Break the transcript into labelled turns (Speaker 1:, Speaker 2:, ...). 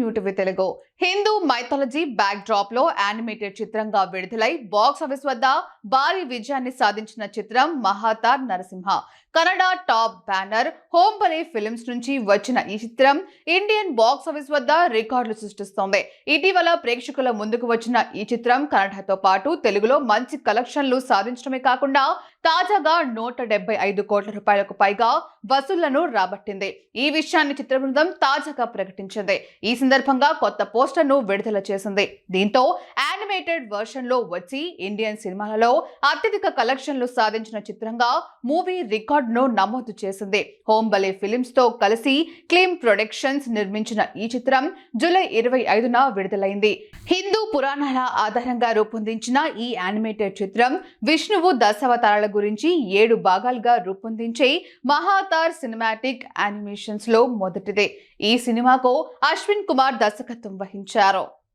Speaker 1: New TV Telugu. Hindu mythology backdrop లో animated చిత్రంగా విడుదలై బాక్స్ ఆఫీస్ వద్ద భారీ విజయాన్ని సాధించిన చిత్రం Mahavatar Narasimha. Kannada top banner Hombale films నుంచి వచ్చిన ఈ చిత్రం ఇండియన్ బాక్స్ ఆఫీస్ వద్ద రికార్డులు సృష్టిస్తోంది. ఇటీవల ప్రేక్షకుల ముందుకు వచ్చిన ఈ చిత్రం కన్నడతో పాటు తెలుగులో మంచి కలెక్షన్లు సాధించడమే కాకుండా తాజాగా 175 కోట్ల రూపాయలకు పైగా వసూళ్లను రాబట్టింది. ఈ విషయాన్ని చిత్ర బృందం తాజాగా ప్రకటించింది. ఈ సందర్భంగా కొత్త పోస్టర్ ను విడుదల చేసింది. దీంతో యానిమేటెడ్ వర్షన్ లో వచ్చి ఇండియన్ సినిమాలలో అత్యధిక కలెక్షన్లు సాధించిన చిత్రంగా మూవీ రికార్డును నమోదు చేసింది. హోంబలే ఫిలిమ్స్ తో కలిసి క్లీమ్ ప్రొడక్షన్స్ నిర్మించిన ఈ చిత్రం జూలై 25న విడుదలైంది. హిందూ పురాణాల ఆధారంగా రూపొందించిన ఈ యానిమేటెడ్ చిత్రం విష్ణువు దశావతారాల గురించి 7 భాగాలుగా రూపొందించే మహాతార్ సినిమాటిక్ యానిమేషన్స్ లో మొదటిదే. ఈ సినిమాకు అశ్విన్ కుమార్ దర్శకత్వం వహించారు.